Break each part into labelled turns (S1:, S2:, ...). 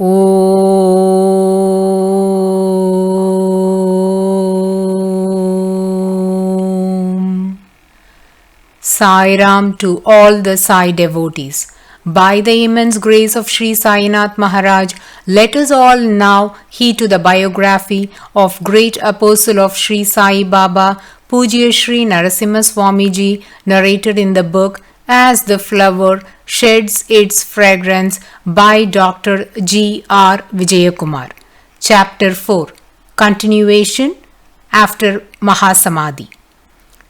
S1: Aum Sairam to all the Sai devotees. By the immense grace of Shri Sainath Maharaj, let us all now heed to the biography of great apostle of Shri Sai Baba, Pujyashri Narasimha Swamiji, narrated in the book As the Flower Sheds Its Fragrance by DR.G.R. Vijayakumar. Chapter 4. Continuation after Mahasamadhi.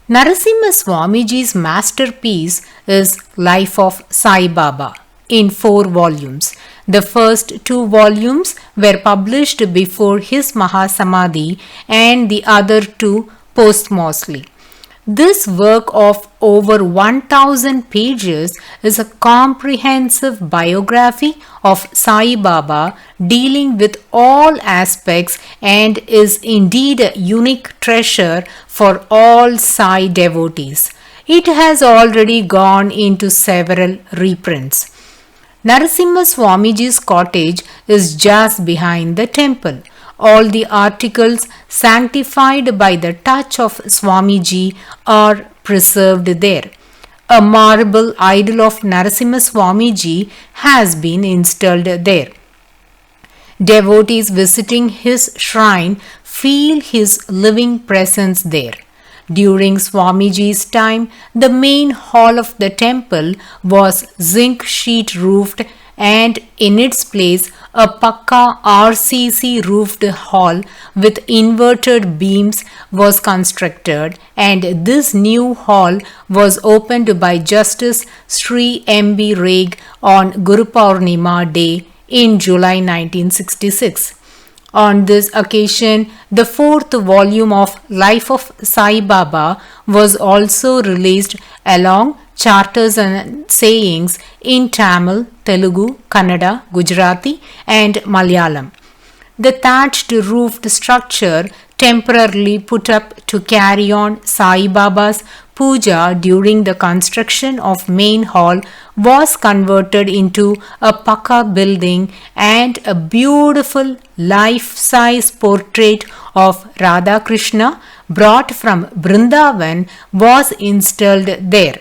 S1: Narasimha Swamiji's masterpiece is Life of Sai Baba in 4 volumes. The first 2 volumes were published before his Mahasamadhi and the other 2 posthumously. This work of over 1000 pages is a comprehensive biography of Sai Baba dealing with all aspects and is indeed a unique treasure for all Sai devotees. It has already gone into several reprints. Narasimha Swamiji's cottage is just behind the temple. All the articles sanctified by the touch of Swamiji are preserved there. A marble idol of Narasimha Swamiji has been installed there. Devotees visiting his shrine feel his living presence there. During Swamiji's time, the main hall of the temple was zinc sheet roofed, and in its place a Pakka RCC roofed hall with inverted beams was constructed, and this new hall was opened by Justice Shri M.B. Reg on Guru Purnima Day in July 1966. On this occasion, the 4th volume of Life of Sai Baba was also released along charters and sayings in Tamil, Telugu, Kannada, Gujarati and Malayalam. The thatched roofed structure temporarily put up to carry on Sai Baba's puja during the construction of main hall was converted into a Pakka building, and a beautiful life-size portrait of Radha Krishna brought from Vrindavan was installed there.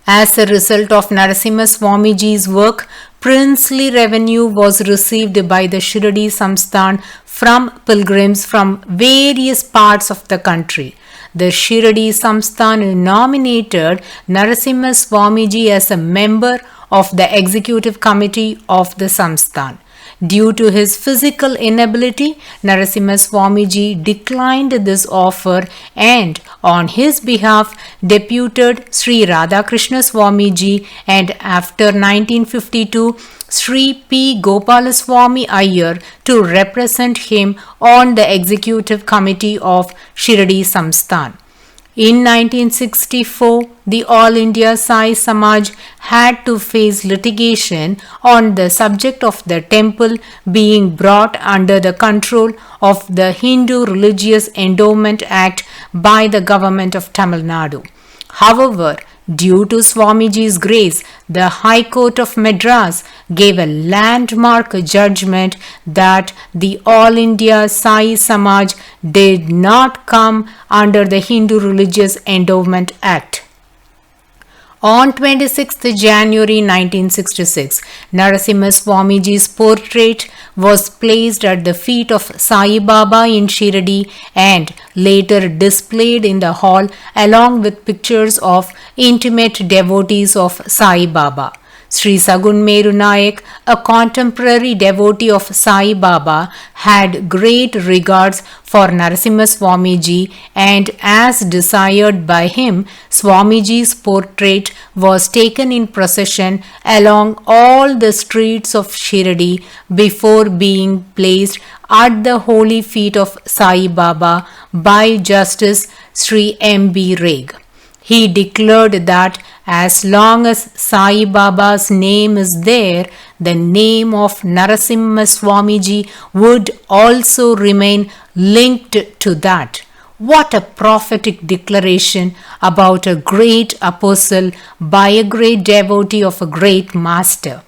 S1: As a result of Narasimha Swamiji's work, princely revenue was received by the Shirdi Samsthan from pilgrims from various parts of the country. The Shirdi Samsthan nominated Narasimha Swamiji as a member of the executive committee of the Samsthan. Due to his physical inability, Narasimha Swamiji declined this offer and on his behalf deputed Sri Radhakrishna Swamiji and after 1952 Sri P. Gopalaswamy Iyer to represent him on the executive committee of Shirdi Samsthan. In 1964, the All India Sai Samaj had to face litigation on the subject of the temple being brought under the control of the Hindu Religious Endowment Act by the government of Tamil Nadu. However, due to Swamiji's grace, the High Court of Madras gave a landmark judgment that the All India Sai Samaj did not come under the Hindu Religious Endowment Act. On 26th January 1966, Narasimha Swamiji's portrait was placed at the feet of Sai Baba in Shirdi and later displayed in the hall along with pictures of intimate devotees of Sai Baba. Sri Sagun Meru Nayak, a contemporary devotee of Sai Baba, had great regards for Narasimha Swamiji, and as desired by him, Swamiji's portrait was taken in procession along all the streets of Shirdi before being placed at the holy feet of Sai Baba by Justice Sri M.B. Reg. He declared that as long as Sai Baba's name is there, the name of Narasimha Swamiji would also remain linked to that. What a prophetic declaration about a great apostle by a great devotee of a great master.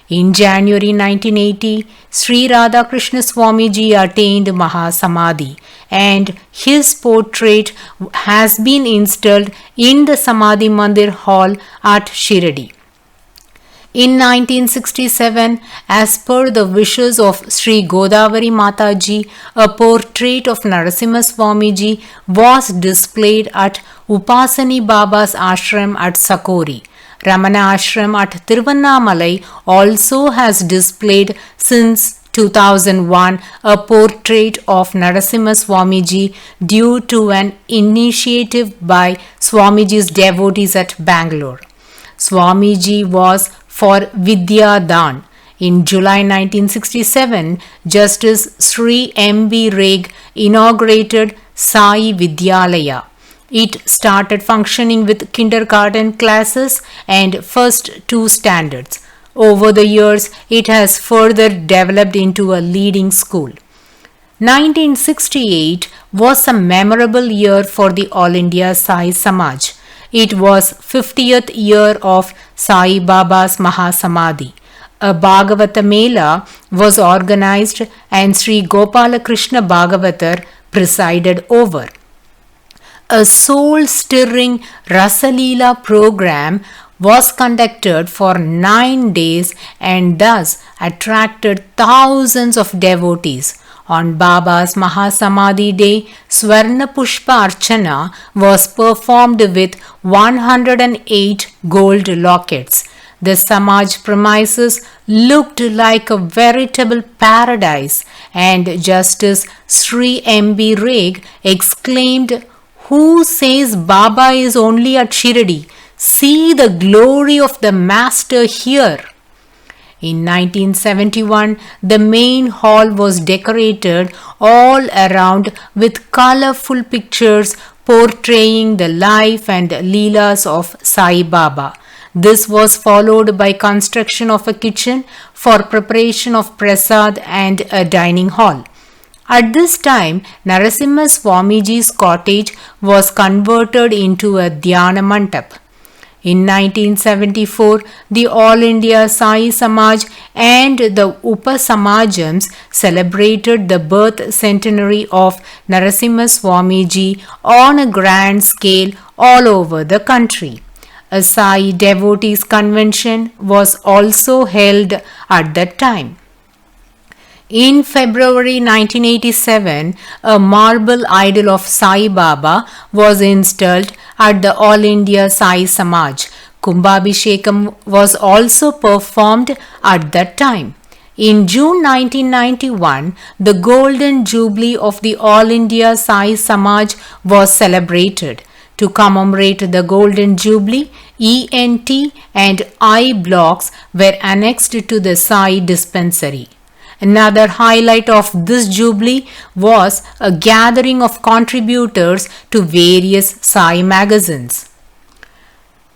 S1: In January 1980, Sri Radhakrishna Swamiji attained Mahasamadhi, and his portrait has been installed in the Samadhi Mandir Hall at Shirdi. In 1967, as per the wishes of Sri Godavari Mataji, a portrait of Narasimha Swamiji was displayed at Upasani Baba's ashram at Sakori. Ramana Ashram at Tiruvannamalai also has displayed since 2001 a portrait of Narasimha Swamiji due to an initiative by Swamiji's devotees at Bangalore. Swamiji was for Vidya Dan. In July 1967, Justice Sri M.B. Reg inaugurated Sai Vidyalaya. It started functioning with kindergarten classes and first two standards. Over the years, it has further developed into a leading school. 1968 was a memorable year for the All India Sai Samaj. It was 50th year of Sai Baba's Mahasamadhi. A Bhagavata Mela was organized and Sri Gopalakrishna Bhagavatar presided over. A soul-stirring Rasalila program was conducted for 9 days and thus attracted thousands of devotees. On Baba's Mahasamadhi Day, Swarna Pushpa Archana was performed with 108 gold lockets. The Samaj premises looked like a veritable paradise, and Justice Sri M.B. Reg exclaimed, "Who says Baba is only at Shirdi? See the glory of the Master here." In 1971, the main hall was decorated all around with colorful pictures portraying the life and leelas of Sai Baba. This was followed by construction of a kitchen for preparation of prasad and a dining hall. At this time, Narasimha Swamiji's cottage was converted into a Dhyana Mandap. In 1974, the All India Sai Samaj and the Upasamajams celebrated the birth centenary of Narasimha Swamiji on a grand scale all over the country. A Sai devotees convention was also held at that time. In February 1987, a marble idol of Sai Baba was installed at the All India Sai Samaj. Kumbhabhishekam was also performed at that time. In June 1991, the Golden Jubilee of the All India Sai Samaj was celebrated. To commemorate the Golden Jubilee, ENT and I blocks were annexed to the Sai dispensary. Another highlight of this jubilee was a gathering of contributors to various Sai magazines.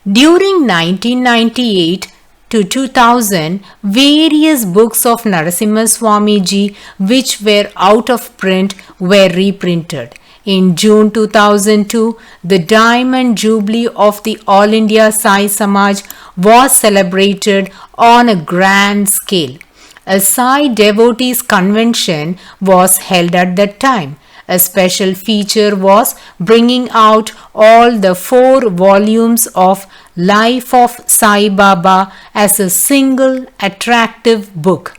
S1: During 1998 to 2000, various books of Narasimha Swamiji which were out of print were reprinted. In June 2002, the Diamond Jubilee of the All India Sai Samaj was celebrated on a grand scale. A Sai devotees convention was held at that time. A special feature was bringing out all the 4 volumes of Life of Sai Baba as a single attractive book.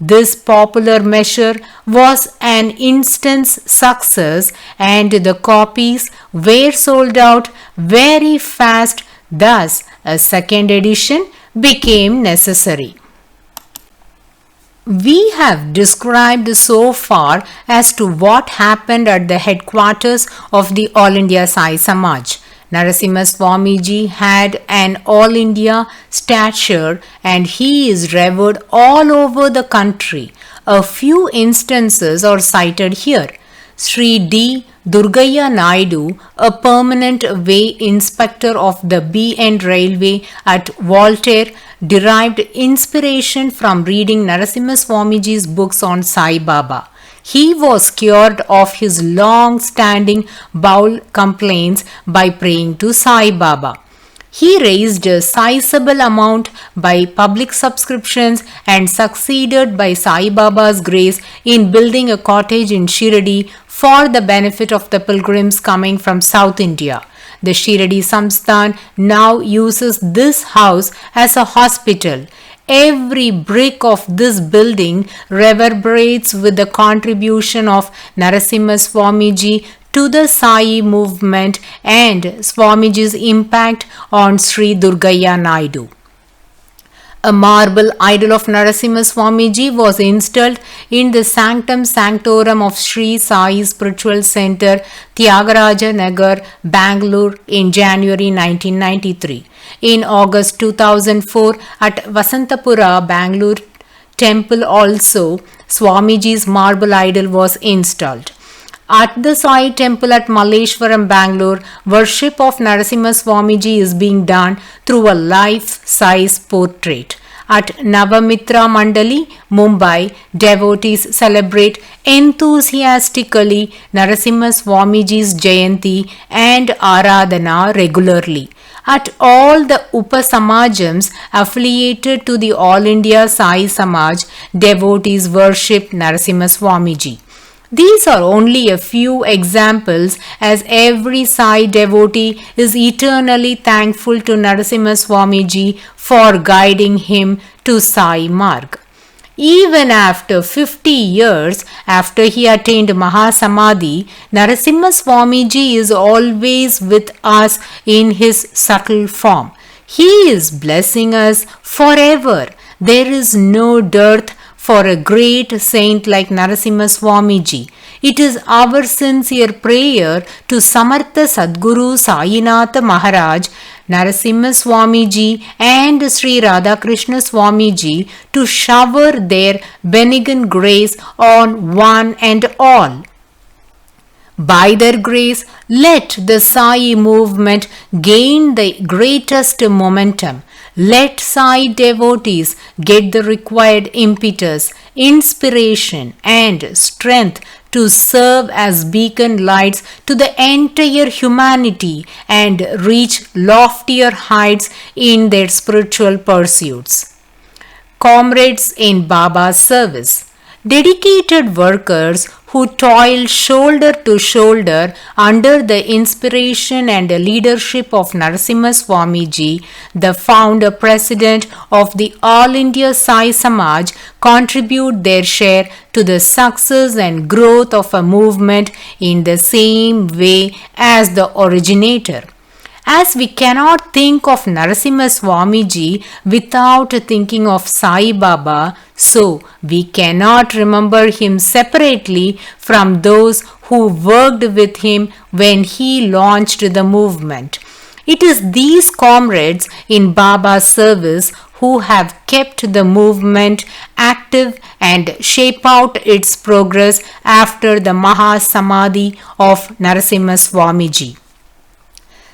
S1: This popular measure was an instant success and the copies were sold out very fast. Thus, a second edition became necessary. We have described so far as to what happened at the headquarters of the All India Sai Samaj. Narasimha Swamiji had an All India stature and he is revered all over the country. A few instances are cited here. Sri D. Durgaya Naidu, a permanent way inspector of the BN Railway at Voltaire, derived inspiration from reading Narasimha Swamiji's books on Sai Baba. He was cured of his long-standing bowel complaints by praying to Sai Baba. He raised a sizable amount by public subscriptions and succeeded by Sai Baba's grace in building a cottage in Shirdi for the benefit of the pilgrims coming from South India. The Shirdi Samsthan now uses this house as a hospital. Every brick of this building reverberates with the contribution of Narasimha Swamiji to the Sai movement and Swamiji's impact on Sri Durgaya Naidu. A marble idol of Narasimha Swamiji was installed in the Sanctum Sanctorum of Shri Sai Spiritual Center, Tyagaraja Nagar, Bangalore in January 1993. In August 2004 at Vasantapura, Bangalore temple also, Swamiji's marble idol was installed. At the Sai temple at Malleshwaram, Bangalore, worship of Narasimha Swamiji is being done through a life-size portrait. At Navamitra Mandali, Mumbai, devotees celebrate enthusiastically Narasimha Swamiji's Jayanti and Aradhana regularly. At all the Upasamajams affiliated to the All India Sai Samaj, devotees worship Narasimha Swamiji. These are only a few examples, as every Sai devotee is eternally thankful to Narasimha Swamiji for guiding him to Sai Marg. Even after 50 years after he attained Mahasamadhi, Narasimha Swamiji is always with us in his subtle form. He is blessing us forever. There is no dearth for a great saint like Narasimha Swamiji. It is our sincere prayer to Samartha Sadguru Sainath Maharaj, Narasimha Swamiji and Sri Radhakrishna Swamiji to shower their benignant grace on one and all. By their grace, let the Sai movement gain the greatest momentum. Let Sai devotees get the required impetus, inspiration and strength to serve as beacon lights to the entire humanity and reach loftier heights in their spiritual pursuits. Comrades in Baba's service, dedicated workers who toil shoulder to shoulder under the inspiration and leadership of Narasimha Swamiji, the founder president of the All India Sai Samaj, contribute their share to the success and growth of a movement in the same way as the originator. As we cannot think of Narasimha Swamiji without thinking of Sai Baba, so we cannot remember him separately from those who worked with him when he launched the movement. It is these comrades in Baba's service who have kept the movement active and shape out its progress after the Mahasamadhi of Narasimha Swamiji.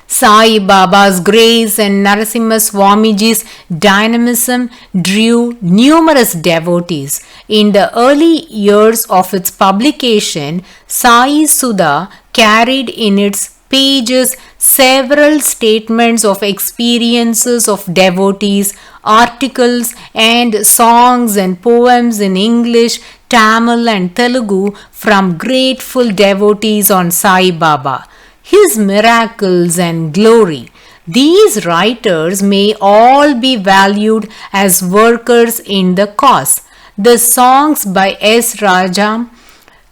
S1: Sai Baba's grace and Narasimha Swamiji's dynamism drew numerous devotees. In the early years of its publication, Sai Sudha carried in its pages several statements of experiences of devotees, articles and songs and poems in English, Tamil and Telugu from grateful devotees on Sai Baba, his miracles and glory. These writers may all be valued as workers in the cause. The songs by S. Rajam,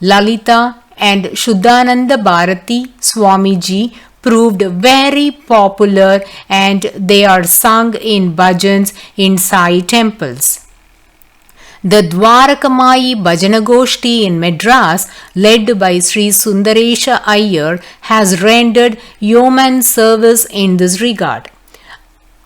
S1: Lalita and Shuddhananda Bharati Swamiji proved very popular and they are sung in bhajans in Sai temples. The Dwarakamayi Bhajanagoshti in Madras, led by Sri Sundaresha Iyer, has rendered yeoman service in this regard.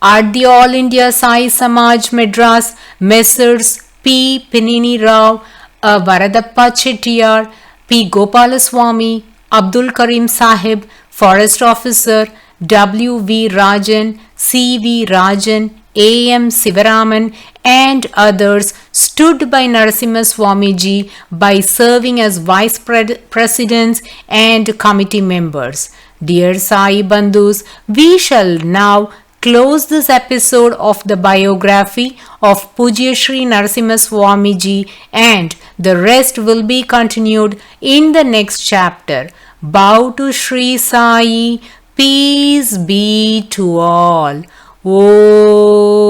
S1: At the All India Sai Samaj Madras, Messrs. P. Pinini Rao, Varadappa Chettiar, P. Gopalaswamy, Abdul Karim Sahib, Forest Officer, W. V. Rajan, C. V. Rajan, A. M. Sivaraman and others stood by Narasimha Swamiji by serving as vice presidents and committee members. Dear Sai Bandhus, we shall now close this episode of the biography of Pujyashri Narasimha Swamiji, and the rest will be continued in the next chapter. Bow to Shri Sai. Peace be to all. Aum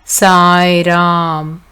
S1: Sairam.